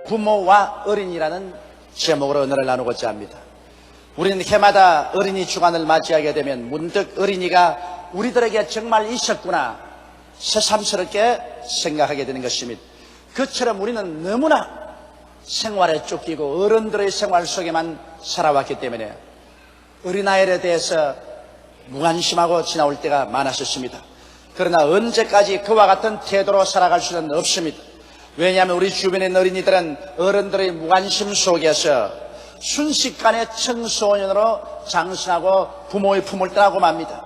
부모와 어린이라는 제목으로 언어를 나누고자 합니다. 우리는 해마다 어린이 주간을 맞이하게 되면 문득 어린이가 우리들에게 정말 있었구나 새삼스럽게 생각하게 되는 것입니다. 그처럼 우리는 너무나 생활에 쫓기고 어른들의 생활 속에만 살아왔기 때문에 어린아이에 대해서 무관심하고 지나올 때가 많았었습니다. 그러나 언제까지 그와 같은 태도로 살아갈 수는 없습니다. 왜냐하면 우리 주변에 있는 어린이들은 어른들의 무관심 속에서 순식간에 청소년으로 장성하고 부모의 품을 떠나고 맙니다.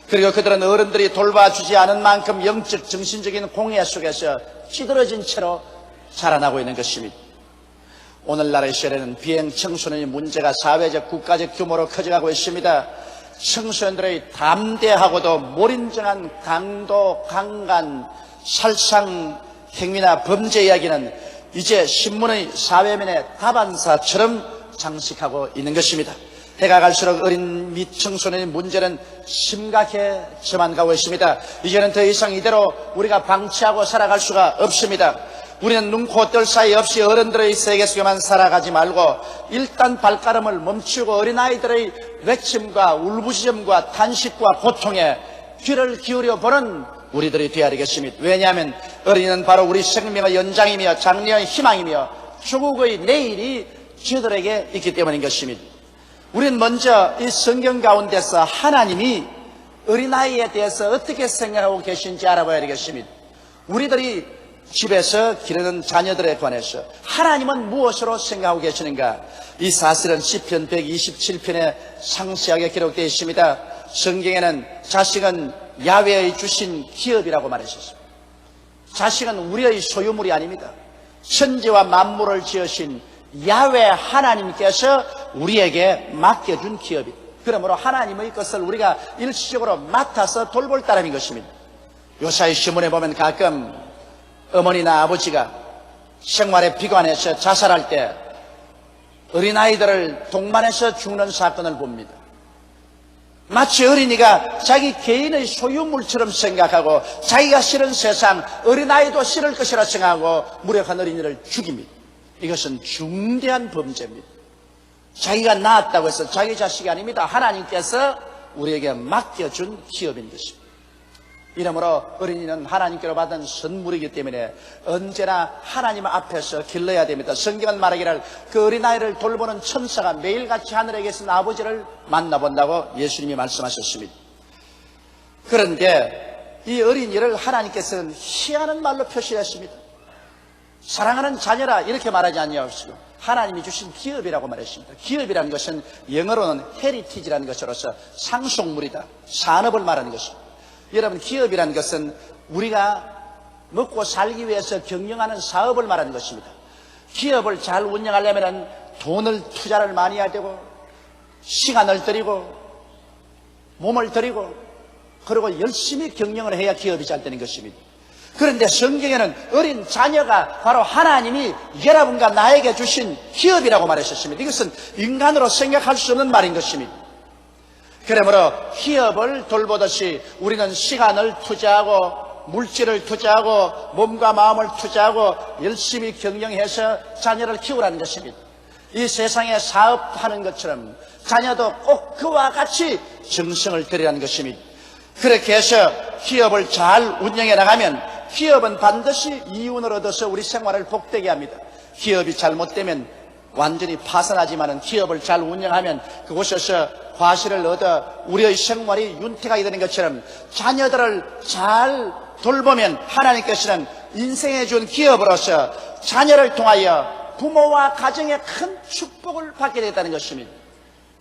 그리고 그들은 어른들이 돌봐주지 않은 만큼 영적 정신적인 공해 속에서 찌들어진 채로 자라나고 있는 것입니다. 오늘날의 시대에는 비행 청소년의 문제가 사회적 국가적 규모로 커져가고 있습니다. 청소년들의 담대하고도 몰인정한 강도, 강간, 살상 행위나 범죄 이야기는 이제 신문의 사회면의 다반사처럼 장식하고 있는 것입니다. 해가 갈수록 어린 미청소년의 문제는 심각해져만 가고 있습니다. 이제는 더 이상 이대로 우리가 방치하고 살아갈 수가 없습니다. 우리는 눈코 뜰 사이 없이 어른들의 세계 속에만 살아가지 말고 일단 발걸음을 멈추고 어린아이들의 외침과 울부짖음과 탄식과 고통에 귀를 기울여 보는 우리들이 되어야 되겠습니다. 왜냐하면 어린이는 바로 우리 생명의 연장이며 장래의 희망이며 조국의 내일이 저들에게 있기 때문인 것입니다. 우리는 먼저 이 성경 가운데서 하나님이 어린아이에 대해서 어떻게 생각하고 계신지 알아봐야 되겠습니다. 우리들이 집에서 기르는 자녀들에 관해서 하나님은 무엇으로 생각하고 계시는가? 이 사실은 시편 127편에 상세하게 기록되어 있습니다. 성경에는 자식은 야훼의 주신 기업이라고 말했습니다. 자식은 우리의 소유물이 아닙니다. 천지와 만물을 지으신 야훼 하나님께서 우리에게 맡겨준 기업입니다. 그러므로 하나님의 것을 우리가 일시적으로 맡아서 돌볼 따름인 것입니다. 요사이 신문에 보면 가끔 어머니나 아버지가 생활에 비관해서 자살할 때 어린아이들을 동반해서 죽는 사건을 봅니다. 마치 어린이가 자기 개인의 소유물처럼 생각하고 자기가 싫은 세상, 어린아이도 싫을 것이라 생각하고 무력한 어린이를 죽입니다. 이것은 중대한 범죄입니다. 자기가 낳았다고 해서 자기 자식이 아닙니다. 하나님께서 우리에게 맡겨준 기업인 것입니다. 이러므로 어린이는 하나님께로 받은 선물이기 때문에 언제나 하나님 앞에서 길러야 됩니다. 성경은 말하기를 그 어린아이를 돌보는 천사가 매일같이 하늘에 계신 아버지를 만나본다고 예수님이 말씀하셨습니다. 그런데 이 어린이를 하나님께서는 희한한 말로 표시했습니다. 사랑하는 자녀라 이렇게 말하지 아니하시고 하나님이 주신 기업이라고 말했습니다. 기업이라는 것은 영어로는 헤리티지라는 것으로서 상속물이다, 산업을 말하는 것입니다. 여러분, 기업이라는 것은 우리가 먹고 살기 위해서 경영하는 사업을 말하는 것입니다. 기업을 잘 운영하려면 돈을 투자를 많이 해야 되고 시간을 들이고 몸을 들이고 그리고 열심히 경영을 해야 기업이 잘 되는 것입니다. 그런데 성경에는 어린 자녀가 바로 하나님이 여러분과 나에게 주신 기업이라고 말했었습니다. 이것은 인간으로 생각할 수 없는 말인 것입니다. 그러므로 기업을 돌보듯이 우리는 시간을 투자하고 물질을 투자하고 몸과 마음을 투자하고 열심히 경영해서 자녀를 키우라는 것입니다. 이 세상에 사업하는 것처럼 자녀도 꼭 그와 같이 정성을 들이라는 것입니다. 그렇게 해서 기업을 잘 운영해 나가면 기업은 반드시 이윤을 얻어서 우리 생활을 복되게 합니다. 기업이 잘못되면 완전히 파산하지만은 기업을 잘 운영하면 그곳에서 과실을 얻어 우리의 생활이 윤택하게 되는 것처럼 자녀들을 잘 돌보면 하나님께서는 인생에 준 기업으로서 자녀를 통하여 부모와 가정에 큰 축복을 받게 되었다는 것입니다.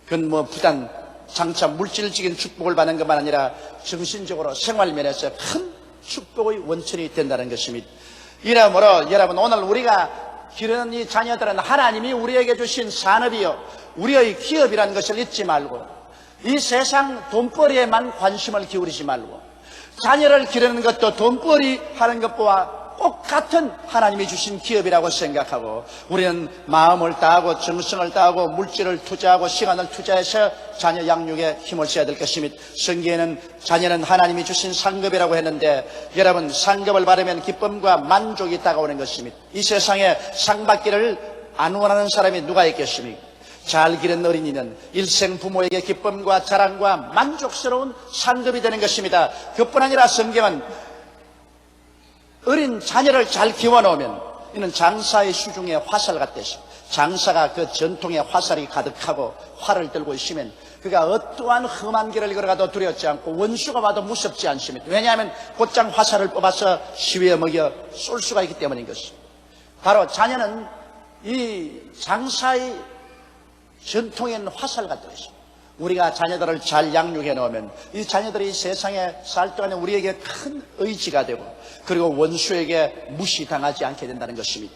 그건 뭐 부단 장차 물질적인 축복을 받는 것만 아니라 정신적으로 생활면에서 큰 축복의 원천이 된다는 것입니다. 이러므로 여러분, 오늘 우리가 기르는 이 자녀들은 하나님이 우리에게 주신 산업이요 우리의 기업이라는 것을 잊지 말고 이 세상 돈벌이에만 관심을 기울이지 말고 자녀를 기르는 것도 돈벌이 하는 것과 똑같은 하나님이 주신 기업이라고 생각하고 우리는 마음을 다하고 정성을 다하고 물질을 투자하고 시간을 투자해서 자녀 양육에 힘을 써야 될 것입니다. 성경에는 자녀는 하나님이 주신 상급이라고 했는데 여러분, 상급을 받으면 기쁨과 만족이 다가오는 것입니다. 이 세상에 상 받기를 안 원하는 사람이 누가 있겠습니까? 잘 기른 어린이는 일생 부모에게 기쁨과 자랑과 만족스러운 상급이 되는 것입니다. 그뿐 아니라 성경은 어린 자녀를 잘 키워놓으면 이는 장사의 수중에 화살 같듯이 장사가 그 전통에 화살이 가득하고 활을 들고 있으면 그가 어떠한 험한 길을 걸어가도 두렵지 않고 원수가 와도 무섭지 않습니다. 왜냐하면 곧장 화살을 뽑아서 시위에 먹여 쏠 수가 있기 때문인 것입니다. 바로 자녀는 이 장사의 전통에는 화살 같은 것입니다. 우리가 자녀들을 잘 양육해 놓으면 이 자녀들이 세상에 살 동안에 우리에게 큰 의지가 되고 그리고 원수에게 무시당하지 않게 된다는 것입니다.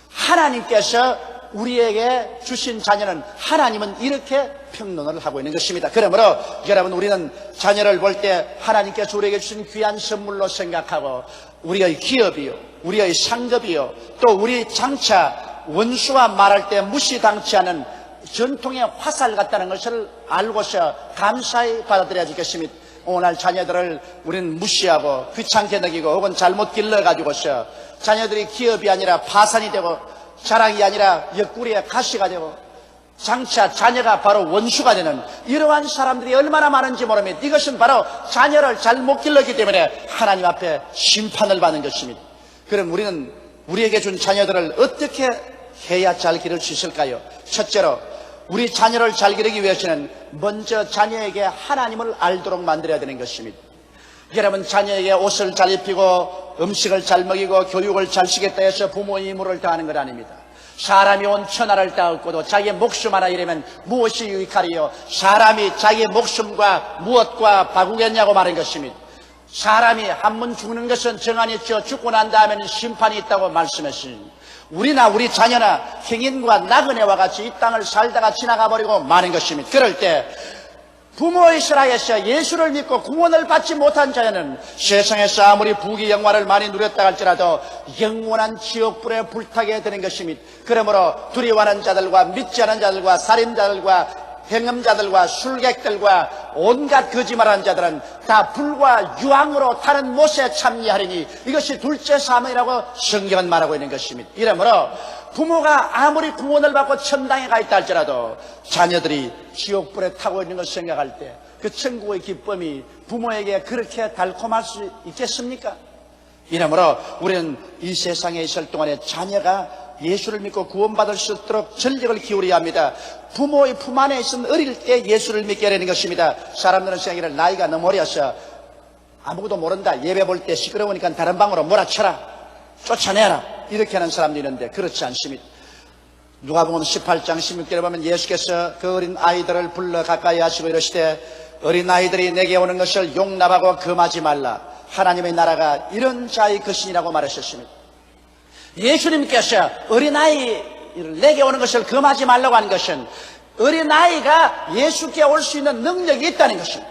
하나님께서 우리에게 주신 자녀는 하나님은 이렇게 평론을 하고 있는 것입니다. 그러므로 여러분, 우리는 자녀를 볼 때 하나님께서 우리에게 주신 귀한 선물로 생각하고 우리의 기업이요, 우리의 상급이요, 또 우리 장차 원수와 말할 때 무시당치 않은 전통의 화살 같다는 것을 알고서 감사히 받아들여야 되겠습니다. 오늘 자녀들을 우리는 무시하고 귀찮게 여기고 혹은 잘못 길러가지고서 자녀들이 기업이 아니라 파산이 되고 자랑이 아니라 옆구리에 가시가 되고 장차 자녀가 바로 원수가 되는 이러한 사람들이 얼마나 많은지 모릅니다. 이것은 바로 자녀를 잘못 길렀기 때문에 하나님 앞에 심판을 받는 것입니다. 그럼 우리는 우리에게 준 자녀들을 어떻게 해야 잘 기를 수 있을까요? 첫째로 우리 자녀를 잘 기르기 위해서는 먼저 자녀에게 하나님을 알도록 만들어야 되는 것입니다. 여러분, 자녀에게 옷을 잘 입히고 음식을 잘 먹이고 교육을 잘 시켰다 해서 부모의 의무를 다하는 것 아닙니다. 사람이 온 천하를 따갖고도 자기의 목숨 하나 잃으면 무엇이 유익하리요? 사람이 자기의 목숨과 무엇과 바꾸겠냐고 말한 것입니다. 사람이 한 번 죽는 것은 정한이 있죠. 죽고 난 다음에는 심판이 있다고 말씀했습니다. 우리나 우리 자녀나 행인과 나그네와 같이 이 땅을 살다가 지나가 버리고 마는 것입니다. 그럴 때 부모의 슬하에서 예수를 믿고 구원을 받지 못한 자녀는 세상에서 아무리 부귀 영화를 많이 누렸다 할지라도 영원한 지옥불에 불타게 되는 것입니다. 그러므로 두려워하는 자들과 믿지 않은 자들과 살인자들과 행음자들과 술객들과 온갖 거짓말하는 자들은 다 불과 유황으로 타는 못에 참여하리니 이것이 둘째 사망이라고 성경은 말하고 있는 것입니다. 이러므로 부모가 아무리 구원을 받고 천당에 가 있다 할지라도 자녀들이 지옥불에 타고 있는 것을 생각할 때 그 천국의 기쁨이 부모에게 그렇게 달콤할 수 있겠습니까? 이러므로 우리는 이 세상에 있을 동안에 자녀가 예수를 믿고 구원받을 수 있도록 전력을 기울여야 합니다. 부모의 품 안에 있은 어릴 때 예수를 믿게 되는 것입니다. 사람들은 생각하기를 나이가 너무 어려서 아무것도 모른다, 예배 볼 때 시끄러우니까 다른 방으로 몰아쳐라, 쫓아내라, 이렇게 하는 사람도 있는데 그렇지 않습니다. 누가복음 18장 16절에 보면 예수께서 그 어린 아이들을 불러 가까이 하시고 이러시되 어린 아이들이 내게 오는 것을 용납하고 금하지 말라. 하나님의 나라가 이런 자의 것이니라고 말하셨습니다. 예수님께서 어린아이를 내게 오는 것을 금하지 말라고 하는 것은 어린아이가 예수께 올 수 있는 능력이 있다는 것입니다.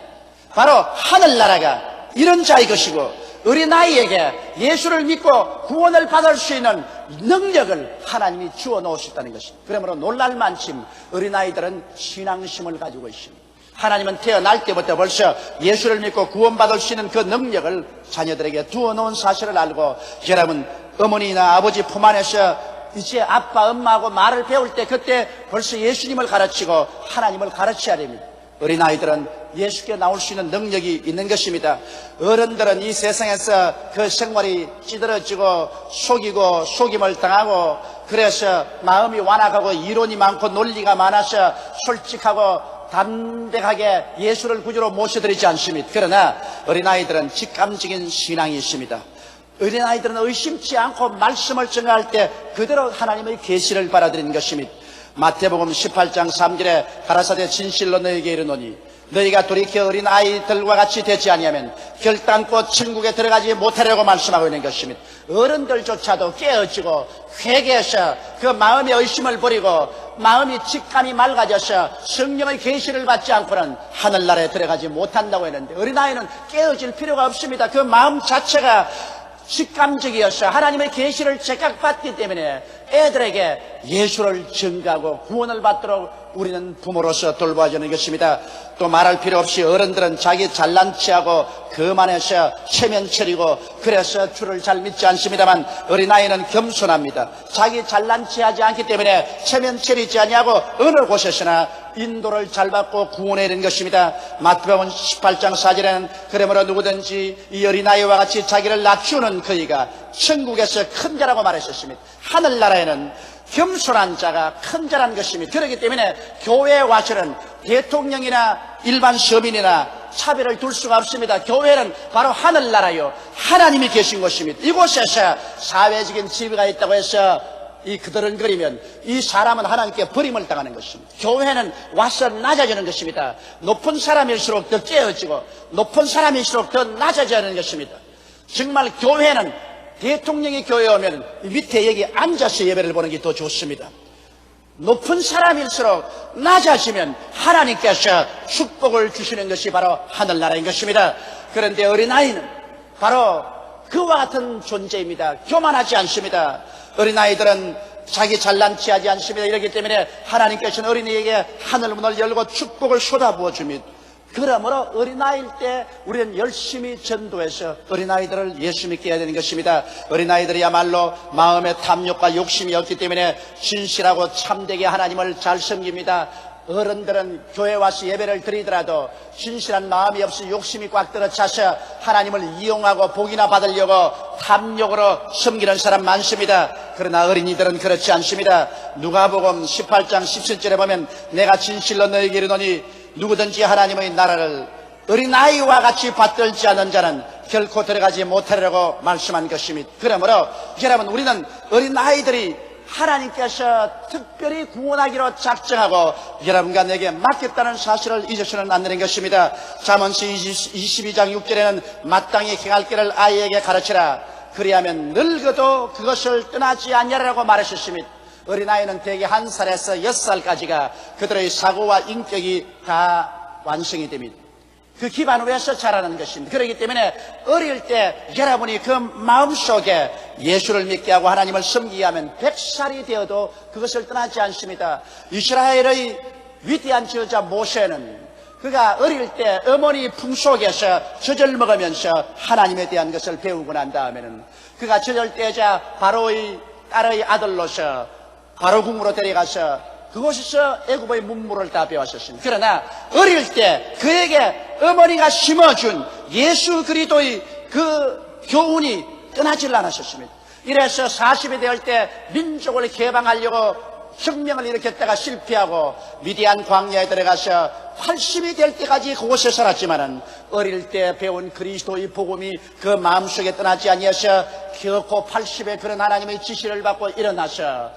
바로 하늘나라가 이런 자의 것이고 어린아이에게 예수를 믿고 구원을 받을 수 있는 능력을 하나님이 주어 놓으셨다는 것입니다. 그러므로 놀랄만큼 어린아이들은 신앙심을 가지고 있습니다. 하나님은 태어날 때부터 벌써 예수를 믿고 구원받을 수 있는 그 능력을 자녀들에게 두어 놓은 사실을 알고 여러분, 어머니나 아버지 품 안에서 이제 아빠, 엄마하고 말을 배울 때 그때 벌써 예수님을 가르치고 하나님을 가르쳐야 됩니다. 어린아이들은 예수께 나올 수 있는 능력이 있는 것입니다. 어른들은 이 세상에서 그 생활이 찌들어지고 속이고 속임을 당하고 그래서 마음이 완악하고 이론이 많고 논리가 많아서 솔직하고 담백하게 예수를 구주로 모셔드리지 않습니다. 그러나 어린아이들은 직감적인 신앙이 있습니다. 어린아이들은 의심치 않고 말씀을 전할 때 그대로 하나님의 계시를 받아들이는 것입니다. 마태복음 18장 3절에 가라사대 진실로 너희에게 이르노니 너희가 돌이켜 어린아이들과 같이 되지 아니하면 결단코 천국에 들어가지 못하려고 말씀하고 있는 것입니다. 어른들조차도 깨어지고 회개해서 그 마음의 의심을 버리고 마음이 직감이 맑아져서 성령의 계시를 받지 않고는 하늘나라에 들어가지 못한다고 했는데 어린아이는 깨어질 필요가 없습니다. 그 마음 자체가 직감적이어서 하나님의 계시를 제각받기 때문에 애들에게 예수를 증거하고 구원을 받도록 우리는 부모로서 돌봐주는 것입니다. 또 말할 필요 없이 어른들은 자기 잘난 체하고 거만해서 체면처리고 그래서 주를 잘 믿지 않습니다만, 어린아이는 겸손합니다. 자기 잘난 체하지 않기 때문에 체면처리지 아니하고 어느 곳에서나 인도를 잘 받고 구원해야 되는 것입니다. 마태복음 18장 4절에는 그러므로 누구든지 이 어린아이와 같이 자기를 낮추는 그이가 천국에서 큰 자라고 말하셨습니다. 하늘나라에는 겸손한 자가 큰 자라는 것입니다. 그렇기 때문에 교회에 와서는 대통령이나 일반 서민이나 차별을 둘 수가 없습니다. 교회는 바로 하늘나라요, 하나님이 계신 곳입니다. 이곳에서 사회적인 지위가 있다고 해서 그들은거리면 이 사람은 하나님께 버림을 당하는 것입니다. 교회는 와서 낮아지는 것입니다. 높은 사람일수록 더 깨어지고 높은 사람일수록 더 낮아지는 것입니다. 정말 교회는 대통령이 교회에 오면 밑에 여기 앉아서 예배를 보는 게 더 좋습니다. 높은 사람일수록 낮아지면 하나님께서 축복을 주시는 것이 바로 하늘나라인 것입니다. 그런데 어린아이는 바로 그와 같은 존재입니다. 교만하지 않습니다. 어린아이들은 자기 잘난 체하지 않습니다. 이렇기 때문에 하나님께서는 어린이에게 하늘문을 열고 축복을 쏟아부어 줍니다. 그러므로 어린아이일 때 우리는 열심히 전도해서 어린아이들을 예수 믿게 해야 되는 것입니다. 어린아이들이야말로 마음의 탐욕과 욕심이 없기 때문에 진실하고 참되게 하나님을 잘 섬깁니다. 어른들은 교회 와서 예배를 드리더라도 진실한 마음이 없이 욕심이 꽉 들어차서 하나님을 이용하고 복이나 받으려고 탐욕으로 섬기는 사람 많습니다. 그러나 어린이들은 그렇지 않습니다. 누가복음 18장 17절에 보면 내가 진실로 너희에게 이르노니 누구든지 하나님의 나라를 어린아이와 같이 받들지 않는 자는 결코 들어가지 못하리라고 말씀한 것입니다. 그러므로 여러분, 우리는 어린아이들이 하나님께서 특별히 구원하기로 작정하고 여러분과 내게 맡겼다는 사실을 잊어서는 안 되는 것입니다. 잠언서 22장 6절에는 마땅히 행할 길을 아이에게 가르치라. 그리하면 늙어도 그것을 떠나지 않냐라고 말하셨습니다. 어린아이는 대개 1살에서 6살까지가 그들의 사고와 인격이 다 완성이 됩니다. 그 기반 위에서 자라는 것입니다. 그렇기 때문에 어릴 때 여러분이 그 마음속에 예수를 믿게 하고 하나님을 섬기게 하면 100살이 되어도 그것을 떠나지 않습니다. 이스라엘의 위대한 지도자 모세는 그가 어릴 때 어머니 품속에서 젖을 먹으면서 하나님에 대한 것을 배우고 난 다음에는 그가 젖을 떼자 바로의 딸의 아들로서 바로궁으로 데려가서 그곳에서 애굽의 문물을 다 배웠었습니다. 그러나 어릴 때 그에게 어머니가 심어준 예수 그리스도의 그 교훈이 떠나질 않았었습니다. 이래서 40이 될 때 민족을 개방하려고 혁명을 일으켰다가 실패하고 미디안 광야에 들어가서 80이 될 때까지 그곳에 살았지만은 어릴 때 배운 그리스도의 복음이 그 마음속에 떠나지 아니하셔 결코 80에 그런 하나님의 지시를 받고 일어나서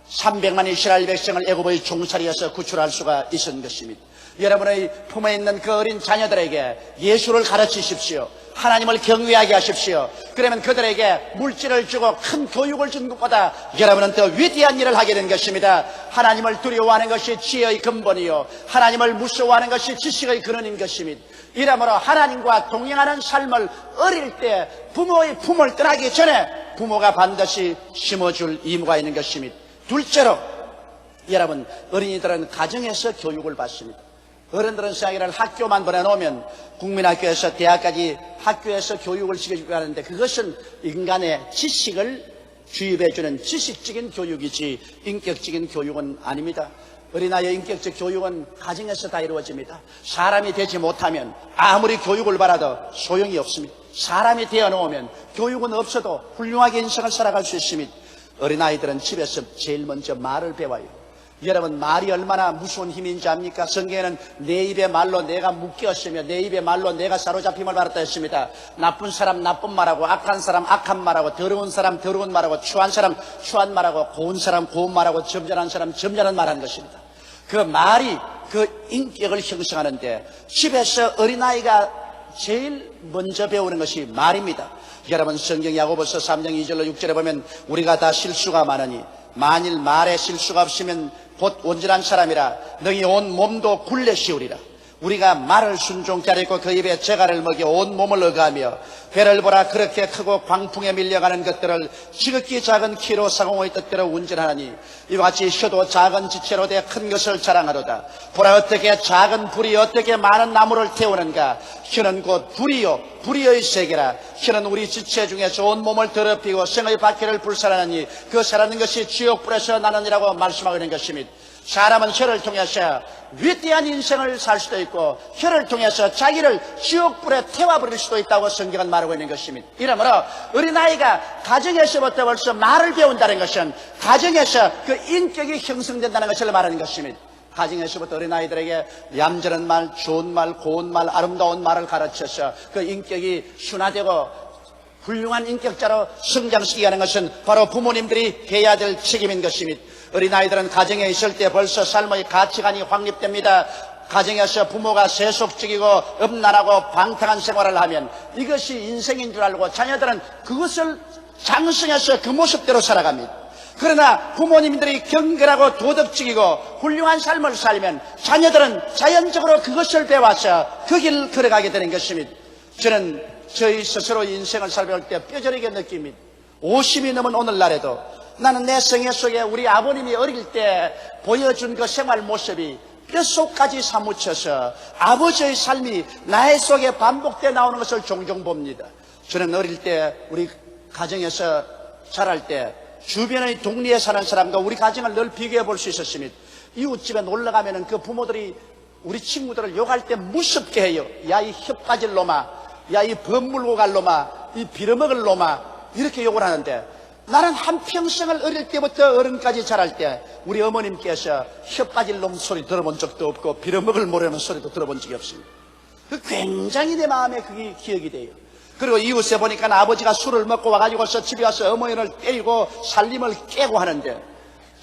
300만 이스라엘 백성을 애굽의 종살이에서 구출할 수가 있었던 것입니다. 여러분의 품에 있는 그 어린 자녀들에게 예수를 가르치십시오. 하나님을 경외하게 하십시오. 그러면 그들에게 물질을 주고 큰 교육을 준 것보다 여러분은 더 위대한 일을 하게 된 것입니다. 하나님을 두려워하는 것이 지혜의 근본이요 하나님을 무서워하는 것이 지식의 근원인 것입니다. 이러므로 하나님과 동행하는 삶을 어릴 때 부모의 품을 떠나기 전에 부모가 반드시 심어줄 의무가 있는 것입니다. 둘째로 여러분, 어린이들은 가정에서 교육을 받습니다. 어른들은 생각을 학교만 보내놓으면 국민학교에서 대학까지 학교에서 교육을 시켜주고 하는데 그것은 인간의 지식을 주입해주는 지식적인 교육이지 인격적인 교육은 아닙니다. 어린아이의 인격적 교육은 가정에서 다 이루어집니다. 사람이 되지 못하면 아무리 교육을 받아도 소용이 없습니다. 사람이 되어놓으면 교육은 없어도 훌륭하게 인생을 살아갈 수 있습니다. 어린아이들은 집에서 제일 먼저 말을 배워요. 여러분, 말이 얼마나 무서운 힘인지 압니까? 성경에는 내 입의 말로 내가 묶였으며 내 입의 말로 내가 사로잡힘을 받았다 했습니다. 나쁜 사람 나쁜 말하고 악한 사람 악한 말하고 더러운 사람 더러운 말하고 추한 사람 추한 말하고 고운 사람 고운 말하고 점잖은 사람 점잖은 말하는 것입니다. 그 말이 그 인격을 형성하는데 집에서 어린아이가 제일 먼저 배우는 것이 말입니다. 여러분, 성경 야고보서 3장 2절로 6절에 보면 우리가 다 실수가 많으니 만일 말에 실수가 없으면 곧 온전한 사람이라 너희 온 몸도 굴레 씌우리라. 우리가 말을 순종케 하려고 그 입에 재갈을 먹여 온 몸을 억하며 배를 보라 그렇게 크고 광풍에 밀려가는 것들을 지극히 작은 키로 사공의 뜻대로 운전하니 이와 같이 혀도 작은 지체로 돼 큰 것을 자랑하도다. 보라 어떻게 작은 불이 어떻게 많은 나무를 태우는가. 혀는 곧 불이요 불의의 세계라. 혀는 우리 지체 중에서 온 몸을 더럽히고 생의 바퀴를 불살하니 그 살아는 것이 지옥불에서 나느니라고 말씀하고 있는 것입니다. 사람은 혀를 통해서 위대한 인생을 살 수도 있고 혀를 통해서 자기를 지옥불에 태워버릴 수도 있다고 성경은 말하고 있는 것입니다. 이러므로 어린아이가 가정에서부터 벌써 말을 배운다는 것은 가정에서 그 인격이 형성된다는 것을 말하는 것입니다. 가정에서부터 어린아이들에게 얌전한 말, 좋은 말, 고운 말, 아름다운 말을 가르쳐서 그 인격이 순화되고 훌륭한 인격자로 성장시키게 하는 것은 바로 부모님들이 해야 될 책임인 것입니다. 어린아이들은 가정에 있을 때 벌써 삶의 가치관이 확립됩니다. 가정에서 부모가 세속적이고 음란하고 방탕한 생활을 하면 이것이 인생인 줄 알고 자녀들은 그것을 장성해서 그 모습대로 살아갑니다. 그러나 부모님들이 경건하고 도덕적이고 훌륭한 삶을 살면 자녀들은 자연적으로 그것을 배워서 그 길을 걸어가게 되는 것입니다. 저는 저희 스스로 인생을 살펴볼 때 뼈저리게 느낍니다. 50이 넘은 오늘날에도 나는 내 생애 속에 우리 아버님이 어릴 때 보여준 그 생활 모습이 뼛속까지 사무쳐서 아버지의 삶이 나의 속에 반복되어 나오는 것을 종종 봅니다. 저는 어릴 때 우리 가정에서 자랄 때 주변의 동리에 사는 사람과 우리 가정을 늘 비교해 볼 수 있었습니다. 이웃집에 놀러 가면은 그 부모들이 우리 친구들을 욕할 때 무섭게 해요. 야, 이 혓바질 놈아, 야, 이 범물고 갈 놈아, 이 빌어먹을 놈아, 이렇게 욕을 하는데 나는 한평생을 어릴 때부터 어른까지 자랄 때 우리 어머님께서 혓바질 놈 소리 들어본 적도 없고 빌어먹을 모르는 소리도 들어본 적이 없습니다. 굉장히 내 마음에 그게 기억이 돼요. 그리고 이웃에 보니까 아버지가 술을 먹고 와가지고서 집에 와서 어머니를 때리고 살림을 깨고 하는데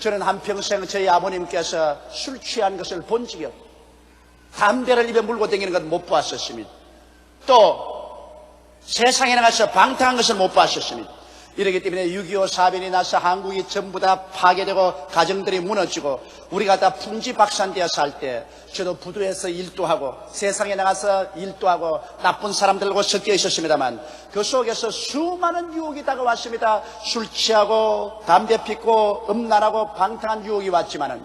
저는 한평생 저희 아버님께서 술 취한 것을 본 적이 없고 담배를 입에 물고 다니는 건 못 보았었습니다. 또 세상에 나가서 방탕한 것을 못 보았었습니다. 이러기 때문에 6.25 사변이 나서 한국이 전부 다 파괴되고 가정들이 무너지고 우리가 다 풍지박산되어 살 때 저도 부두에서 일도 하고 세상에 나가서 일도 하고 나쁜 사람들과 섞여 있었습니다만 그 속에서 수많은 유혹이 다가왔습니다. 술 취하고 담배 피고 음란하고 방탕한 유혹이 왔지만은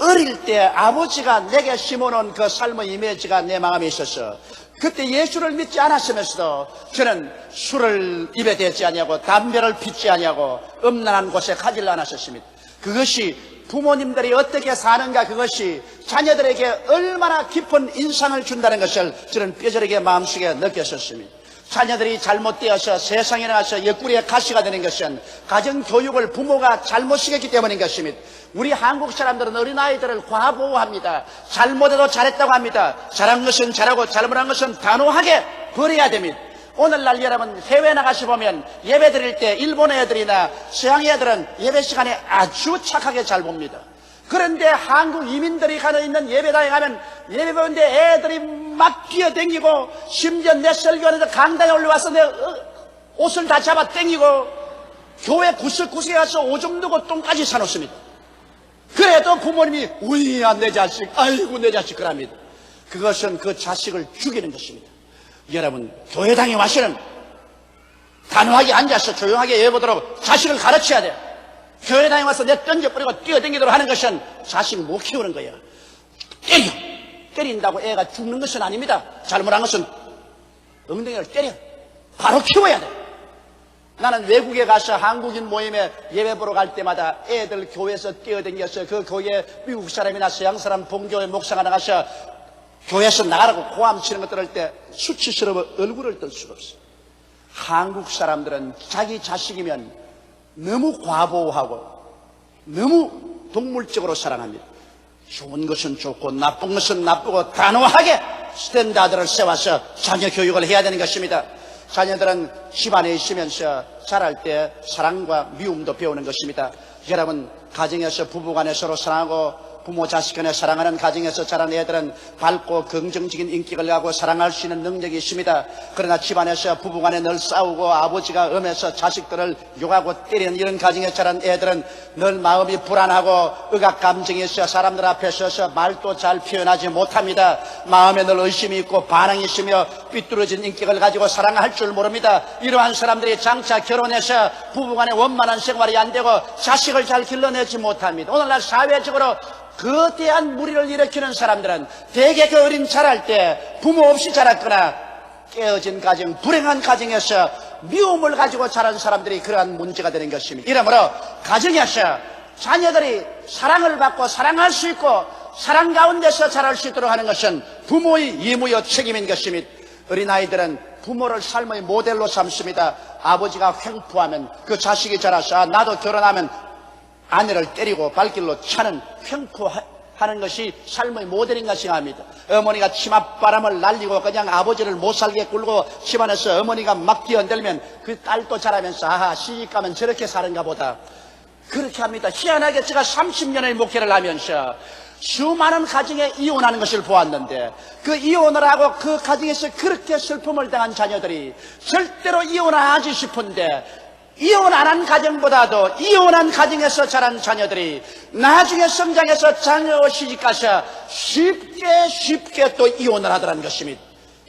어릴 때 아버지가 내게 심어놓은 그 삶의 이미지가 내 마음에 있어서 그때 예수를 믿지 않았으면서도 저는 술을 입에 대지 아니하고 담배를 피지 아니하고 음란한 곳에 가지를 않았었습니다. 그것이 부모님들이 어떻게 사는가 그것이 자녀들에게 얼마나 깊은 인상을 준다는 것을 저는 뼈저리게 마음속에 느꼈었습니다. 자녀들이 잘못되어서 세상에 나가서 옆구리에 가시가 되는 것은 가정교육을 부모가 잘못 시켰기 때문인 것입니다. 우리 한국 사람들은 어린아이들을 과보호합니다. 잘못해도 잘했다고 합니다. 잘한 것은 잘하고 잘못한 것은 단호하게 버려야 됩니다. 오늘날 여러분 해외 나가서 보면 예배 드릴 때 일본 애들이나 서양 애들은 예배 시간에 아주 착하게 잘 봅니다. 그런데 한국 이민들이 가는 있는 예배당에 가면 예배 보는데 애들이 막 뛰어댕기고 심지어 내 설교하는데 강당에 올라와서 내 옷을 다 잡아 당기고 교회 구석구석에 가서 오줌 누고 똥까지 사놓습니다. 그래도 부모님이 우이야 내 자식, 아이고 내 자식 그럽니다. 그것은 그 자식을 죽이는 것입니다. 여러분 교회당에 와서는 단호하게 앉아서 조용하게 예배 보도록 자식을 가르쳐야 돼요. 교회당에 와서 내 던져버리고 뛰어댕기도록 하는 것은 자식 못 키우는 거예요. 때린다고 애가 죽는 것은 아닙니다. 잘못한 것은 엉덩이를 때려 바로 키워야 돼. 나는 외국에 가서 한국인 모임에 예배 보러 갈 때마다 애들 교회에서 뛰어댕겨서 그 교회 미국 사람이나 서양 사람 본교회 목사가 나가서 교회에서 나가라고 고함 치는 것 들을 때 수치스러워 얼굴을 뜰 수가 없어요. 한국 사람들은 자기 자식이면 너무 과보호하고 너무 동물적으로 사랑합니다. 좋은 것은 좋고 나쁜 것은 나쁘고 단호하게 스탠다드를 세워서 자녀 교육을 해야 되는 것입니다. 자녀들은 집안에 있으면서 자랄 때 사랑과 미움도 배우는 것입니다. 여러분 가정에서 부부간에 서로 사랑하고 부모 자식 간에 사랑하는 가정에서 자란 애들은 밝고 긍정적인 인격을 가고 사랑할 수 있는 능력이 있습니다. 그러나 집안에서 부부간에 늘 싸우고 아버지가 엄해서 자식들을 욕하고 때리는 이런 가정에 자란 애들은 늘 마음이 불안하고 억압 감정이 있어 사람들 앞에 서서 말도 잘 표현하지 못합니다. 마음에 늘 의심이 있고 반항이 있으며 삐뚤어진 인격을 가지고 사랑할 줄 모릅니다. 이러한 사람들이 장차 결혼해서 부부간에 원만한 생활이 안 되고 자식을 잘 길러내지 못합니다. 오늘날 사회적으로 거대한 무리를 일으키는 사람들은 대개 그 어린 자랄 때 부모 없이 자랐거나 깨어진 가정, 불행한 가정에서 미움을 가지고 자란 사람들이 그러한 문제가 되는 것입니다. 이러므로 가정에서 자녀들이 사랑을 받고 사랑할 수 있고 사랑 가운데서 자랄 수 있도록 하는 것은 부모의義務요 책임인 것입니다. 어린아이들은 부모를 삶의 모델로 삼습니다. 아버지가 횡포하면 그 자식이 자라서 나도 결혼하면 아내를 때리고 발길로 차는 횡포하는 것이 삶의 모델인가 생각합니다. 어머니가 치맛바람을 날리고 그냥 아버지를 못살게 굴고 집안에서 어머니가 막 뛰어들면 그 딸도 자라면서 아하 시집가면 저렇게 사는가 보다 그렇게 합니다. 희한하게 제가 30년의 목회를 하면서 수많은 가정에 이혼하는 것을 보았는데 그 이혼을 하고 그 가정에서 그렇게 슬픔을 당한 자녀들이 절대로 이혼하지 싶은데 이혼 안 한 가정보다도 이혼한 가정에서 자란 자녀들이 나중에 성장해서 자녀 시집가서 쉽게 또 이혼을 하더라는 것입니다.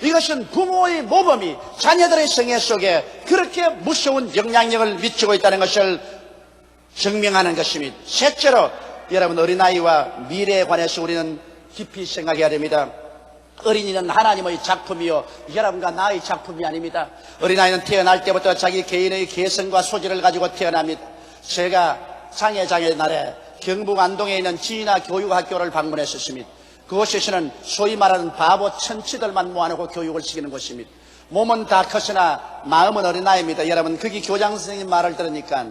이것은 부모의 모범이 자녀들의 생애 속에 그렇게 무서운 영향력을 미치고 있다는 것을 증명하는 것입니다. 셋째로 여러분 어린아이와 미래에 관해서 우리는 깊이 생각해야 됩니다. 어린이는 하나님의 작품이요 여러분과 나의 작품이 아닙니다. 어린아이는 태어날 때부터 자기 개인의 개성과 소질을 가지고 태어납니다. 제가 장애장의 날에 경북 안동에 있는 지인아 교육학교를 방문했었습니다. 그곳에서는 소위 말하는 바보 천치들만 모아놓고 교육을 시키는 곳입니다. 몸은 다 컸으나 마음은 어린아이입니다. 여러분 거기 교장 선생님 말을 들으니까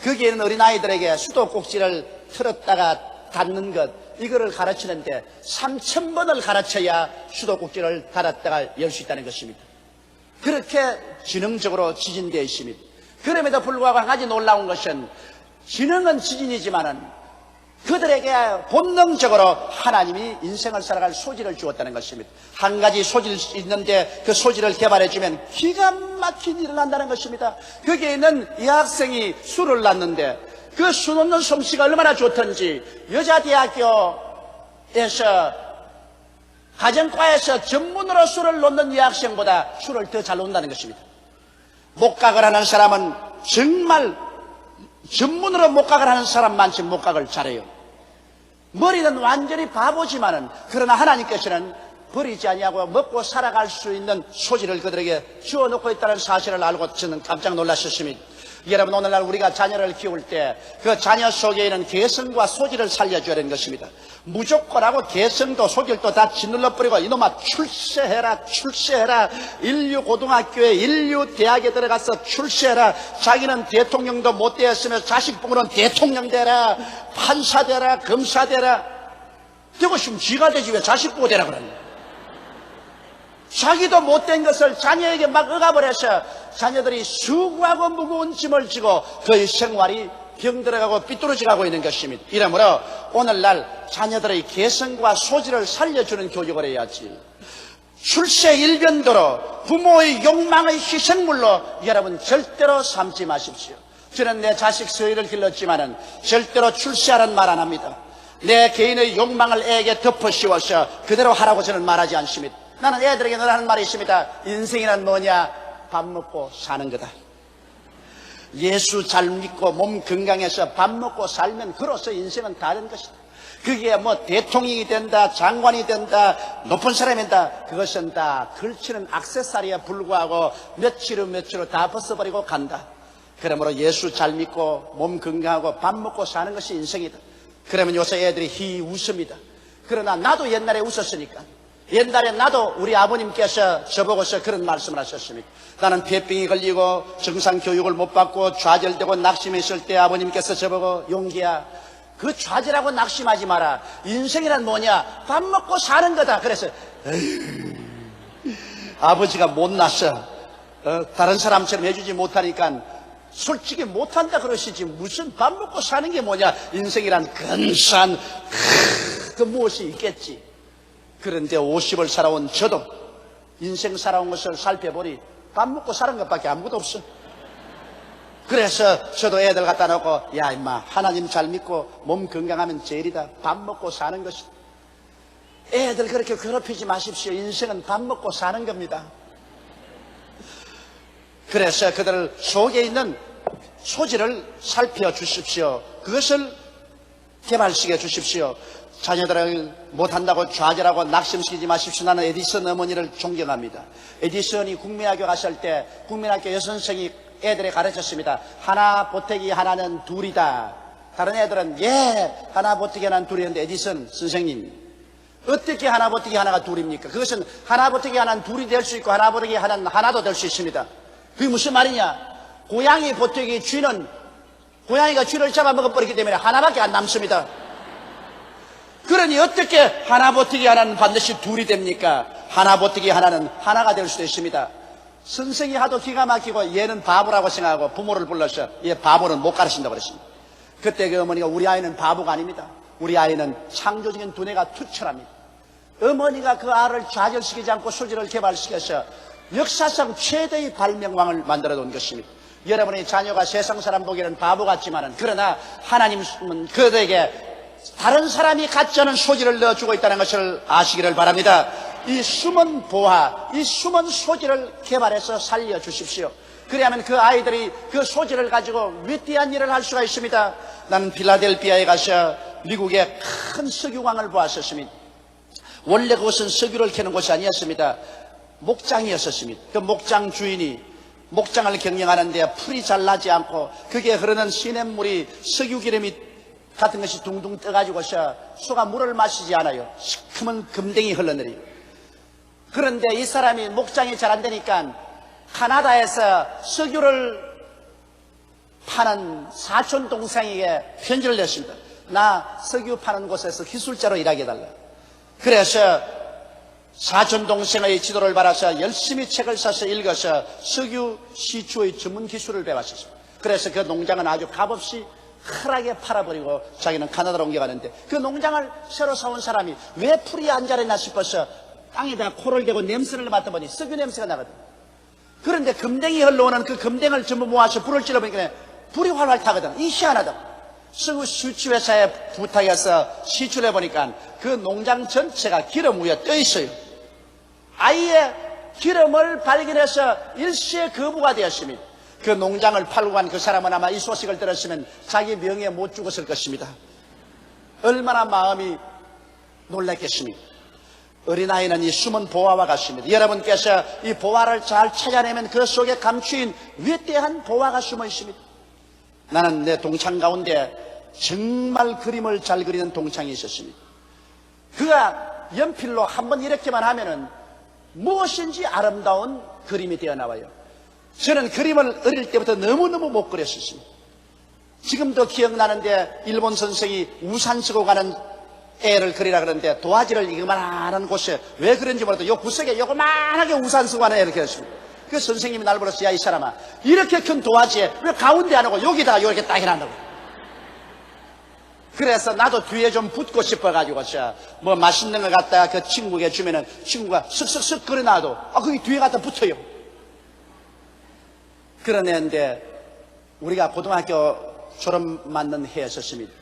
거기에 있는 어린아이들에게 수도꼭지를 틀었다가 닫는 것 이거를 가르치는데 3000번을 가르쳐야 수도꼭지를 닫았다가 열 수 있다는 것입니다. 그렇게 지능적으로 지진되어 있습니다. 그럼에도 불구하고 한 가지 놀라운 것은 지능은 지진이지만은 그들에게 본능적으로 하나님이 인생을 살아갈 소질을 주었다는 것입니다. 한 가지 소질이 있는데 그 소질을 개발해주면 기가 막힌 일을 한다는 것입니다. 거기에 있는 여학생이 술을 낳는데 그 수 놓는 솜씨가 얼마나 좋던지 여자대학교에서 가정과에서 전문으로 술을 놓는 여학생보다 술을 더 잘 놓는다는 것입니다. 목각을 하는 사람은 정말 전문으로 목각을 하는 사람만큼 목각을 잘해요. 머리는 완전히 바보지만은 그러나 하나님께서는 버리지 아니하고 먹고 살아갈 수 있는 소질을 그들에게 주어놓고 있다는 사실을 알고 저는 깜짝 놀랐었습니다. 여러분 오늘날 우리가 자녀를 키울 때 그 자녀 속에 있는 개성과 소질을 살려줘야 하는 것입니다. 무조건하고 개성도 소질도 다 짓눌러버리고 이놈아 출세해라 인류 고등학교에 인류 대학에 들어가서 출세해라. 자기는 대통령도 못 되었으며 자식 보고는 대통령 되라 판사 되라 검사 되라. 되고 싶으면 쥐가 되지 왜 자식 보고 되라 그러냐. 자기도 못된 것을 자녀에게 막 억압을 해서 자녀들이 수고하고 무거운 짐을 지고 그의 생활이 병들어가고 삐뚤어져가고 있는 것입니다. 이러므로 오늘날 자녀들의 개성과 소질을 살려주는 교육을 해야지. 출세 일변도로 부모의 욕망의 희생물로 여러분 절대로 삼지 마십시오. 저는 내 자식 서희를 길렀지만은 절대로 출세하라는 말 안 합니다. 내 개인의 욕망을 애에게 덮어 씌워서 그대로 하라고 저는 말하지 않습니다. 나는 애들에게 늘 하는 말이 있습니다. 인생이란 뭐냐? 밥 먹고 사는 거다. 예수 잘 믿고 몸 건강해서 밥 먹고 살면 그로써 인생은 다른 것이다. 그게 뭐 대통령이 된다 장관이 된다 높은 사람이 된다 그것은 다 걸치는 액세서리에 불과하고 며칠 후 다 벗어버리고 간다. 그러므로 예수 잘 믿고 몸 건강하고 밥 먹고 사는 것이 인생이다. 그러면 요새 애들이 히 웃습니다. 그러나 나도 옛날에 웃었으니까. 옛날에 나도 우리 아버님께서 저보고서 그런 말씀을 하셨습니다. 나는 폐병이 걸리고 정상교육을 못 받고 좌절되고 낙심했을 때 아버님께서 저보고 용기야 그 좌절하고 낙심하지 마라. 인생이란 뭐냐? 밥 먹고 사는 거다. 그래서 아버지가 못났어. 다른 사람처럼 해주지 못하니까 솔직히 못한다 그러시지 무슨 밥 먹고 사는 게 뭐냐. 인생이란 근사한 그 무엇이 있겠지. 그런데 50을 살아온 저도 인생 살아온 것을 살펴보니 밥 먹고 사는 것밖에 아무것도 없어. 그래서 저도 애들 갖다 놓고 야 임마 하나님 잘 믿고 몸 건강하면 제일이다. 밥 먹고 사는 것이다. 애들 그렇게 괴롭히지 마십시오. 인생은 밥 먹고 사는 겁니다. 그래서 그들 속에 있는 소질을 살펴주십시오. 그것을 개발시켜 주십시오. 자녀들을 못한다고 좌절하고 낙심시키지 마십시오. 나는 에디슨 어머니를 존경합니다. 에디슨이 국민학교 갔을 때 국민학교 여선생이 애들에 가르쳤습니다. 하나 보태기 하나는 둘이다. 다른 애들은 하나 보태기 하나는 둘이었는데 에디슨 선생님 어떻게 하나 보태기 하나가 둘입니까? 그것은 하나 보태기 하나는 둘이 될 수 있고 하나 보태기 하나는 하나도 될 수 있습니다. 그게 무슨 말이냐? 고양이 보태기 쥐는 고양이가 쥐를 잡아먹어버리기 때문에 하나밖에 안 남습니다. 그러니 어떻게 하나 보태기 하나는 반드시 둘이 됩니까? 하나 보태기 하나는 하나가 될 수도 있습니다. 선생이 하도 기가 막히고 얘는 바보라고 생각하고 부모를 불러서 얘 바보는 못 가르친다고 그랬습니다. 그때 그 어머니가 우리 아이는 바보가 아닙니다. 우리 아이는 창조적인 두뇌가 투철합니다. 어머니가 그 아이를 좌절시키지 않고 소질을 개발시켜서 역사상 최대의 발명왕을 만들어 놓은 것입니다. 여러분의 자녀가 세상 사람 보기에는 바보 같지만은 그러나 하나님은 그들에게 다른 사람이 갖지 않은 소질을 넣어주고 있다는 것을 아시기를 바랍니다. 이 숨은 보화, 이 숨은 소질을 개발해서 살려주십시오. 그래야만 그 아이들이 그 소질을 가지고 위대한 일을 할 수가 있습니다. 나는 필라델피아에 가서 미국의 큰 석유광을 보았었습니다. 원래 그것은 석유를 캐는 곳이 아니었습니다. 목장이었었습니다. 그 목장 주인이 목장을 경영하는데 풀이 잘 나지 않고 그게 흐르는 시냇물이 석유기름이 같은 것이 둥둥 떠가지고서 소가 물을 마시지 않아요. 시커먼 금댕이 흘러내려요. 그런데 이 사람이 목장이 잘 안 되니까 카나다에서 석유를 파는 사촌 동생에게 편지를 냈습니다. 나 석유 파는 곳에서 기술자로 일하게 해달라. 그래서 사촌 동생의 지도를 받아서 열심히 책을 사서 읽어서 석유 시추의 전문 기술을 배웠습니다. 그래서 그 농장은 아주 값없이 흔하게 팔아버리고 자기는 카나다로 옮겨가는데 그 농장을 새로 사온 사람이 왜 풀이 안 자랐나 싶어서 땅에다 코를 대고 냄새를 맡아보니 석유 냄새가 나거든요. 그런데 금댕이 흘러오는 그 금댕을 전부 모아서 불을 찔러보니까 불이 활활 타거든. 이 희한하다. 석유 시추회사에 부탁해서 시추를 해보니까 그 농장 전체가 기름 위에 떠 있어요. 아예 기름을 발견해서 일시에 거부가 되었습니다. 그 농장을 팔고 간 그 사람은 아마 이 소식을 들었으면 자기 명예에 못 죽었을 것입니다. 얼마나 마음이 놀랐겠습니까? 어린아이는 이 숨은 보화와 같습니다. 여러분께서 이 보화를 잘 찾아내면 그 속에 감추인 위대한 보화가 숨어 있습니다. 나는 내 동창 가운데 정말 그림을 잘 그리는 동창이 있었습니다. 그가 연필로 한번 이렇게만 하면은 무엇인지 아름다운 그림이 되어 나와요. 저는 그림을 어릴 때부터 너무너무 못 그렸었습니다. 지금도 기억나는데 일본 선생이 우산 쓰고 가는 애를 그리라 그러는데 도화지를 이거만한 곳에 왜 그런지 몰라도 요 구석에 요거만하게 우산 쓰고 가는 애를 그렸습니다. 그 선생님이 날 불러서 야 이 사람아 이렇게 큰 도화지에 왜 가운데 안 하고 여기다가 이렇게 딱 해놨다고. 그래서 나도 뒤에 좀 붙고 싶어가지고 뭐 맛있는 걸 갖다가 그 친구에게 주면은 친구가 쓱쓱쓱 그려놔도 거기 뒤에 갖다 붙어요. 그런 애인데 우리가 고등학교 졸업 맞는 해였었습니다.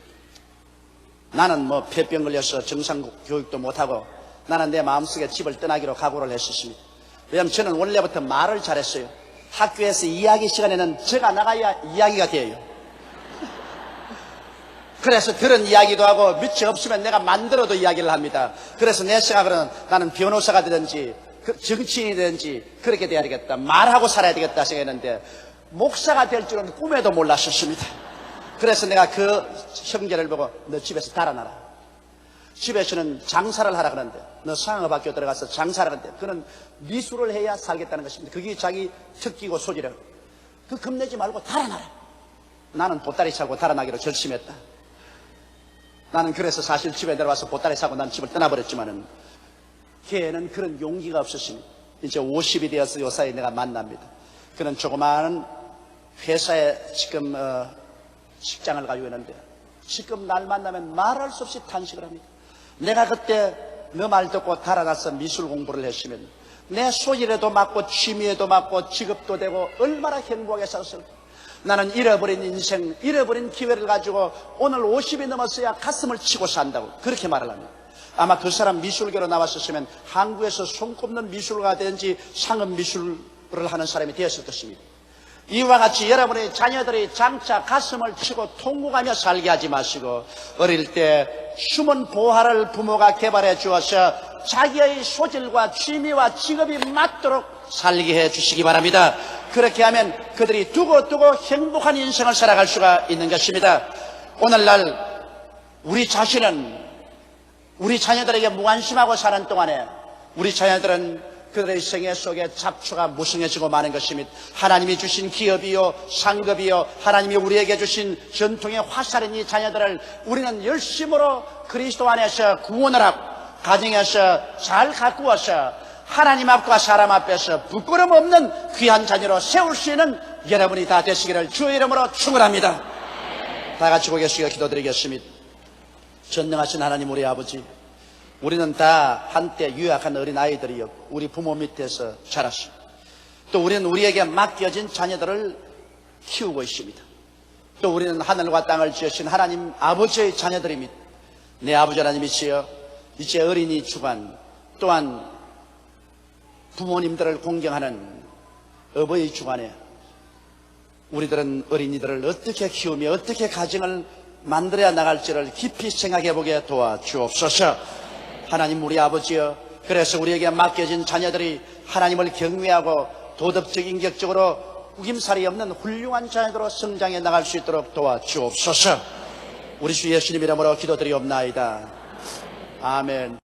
나는 뭐 폐병 걸려서 정상 교육도 못하고 나는 내 마음속에 집을 떠나기로 각오를 했었습니다. 왜냐하면 저는 원래부터 말을 잘했어요. 학교에서 이야기 시간에는 제가 나가야 이야기가 돼요. 그래서 들은 이야기도 하고 밑이 없으면 내가 만들어도 이야기를 합니다. 그래서 내 생각으로는 나는 변호사가 되든지 정치인이 되든지 그렇게 돼야 되겠다. 말하고 살아야 되겠다 생각했는데 목사가 될 줄은 꿈에도 몰랐었습니다. 그래서 내가 그 형제를 보고 너 집에서 달아나라. 집에서는 장사를 하라 그러는데 너 상업학교 들어가서 장사를 하는데 그는 미술을 해야 살겠다는 것입니다. 그게 자기 특기고 소질이라. 그 겁내지 말고 달아나라. 나는 보따리 차고 달아나기로 결심했다. 나는 그래서 사실 집에 들어와서 보따리 차고 난 집을 떠나버렸지만은 걔는 그런 용기가 없었습니다. 이제 50이 되어서 요사이 내가 만납니다. 그는 조그마한 회사에 지금 직장을 가지고 있는데 지금 날 만나면 말할 수 없이 탄식을 합니다. 내가 그때 너 말 듣고 달아나서 미술 공부를 했으면 내 소질에도 맞고 취미에도 맞고 직업도 되고 얼마나 행복하게 살았을까. 나는 잃어버린 인생, 잃어버린 기회를 가지고 오늘 50이 넘었어야 가슴을 치고 산다고 그렇게 말을 합니다. 아마 그 사람 미술계로 나왔었으면 한국에서 손꼽는 미술가가 되는지 상업 미술을 하는 사람이 되었을 것입니다. 이와 같이 여러분의 자녀들이 장차 가슴을 치고 통곡하며 살게 하지 마시고 어릴 때 숨은 보화를 부모가 개발해 주어서 자기의 소질과 취미와 직업이 맞도록 살게 해 주시기 바랍니다. 그렇게 하면 그들이 두고두고 행복한 인생을 살아갈 수가 있는 것입니다. 오늘날 우리 자신은 우리 자녀들에게 무관심하고 사는 동안에 우리 자녀들은 그들의 생애 속에 잡초가 무성해지고 마는 것입니다. 하나님이 주신 기업이요 상급이요 하나님이 우리에게 주신 전통의 화살인 이 자녀들을 우리는 열심으로 그리스도 안에서 구원을 하고 가정에서 잘 가꾸어서 하나님 앞과 사람 앞에서 부끄럼 없는 귀한 자녀로 세울 수 있는 여러분이 다 되시기를 주의 이름으로 축원합니다. 다 같이 고개 숙여 기도드리겠습니다. 전능하신 하나님 우리 아버지, 우리는 다 한때 유약한 어린아이들이었고 우리 부모 밑에서 자랐습니다. 또 우리는 우리에게 맡겨진 자녀들을 키우고 있습니다. 또 우리는 하늘과 땅을 지으신 하나님 아버지의 자녀들입니다. 내 아버지 하나님이시여, 이제 어린이 주간 또한 부모님들을 공경하는 어버이 주간에 우리들은 어린이들을 어떻게 키우며 어떻게 가정을 만들어야 나갈지를 깊이 생각해보게 도와주옵소서. 하나님 우리 아버지여, 그래서 우리에게 맡겨진 자녀들이 하나님을 경외하고 도덕적 인격적으로 구김살이 없는 훌륭한 자녀들로 성장해 나갈 수 있도록 도와주옵소서. 우리 주 예수님 이름으로 기도드리옵나이다. 아멘.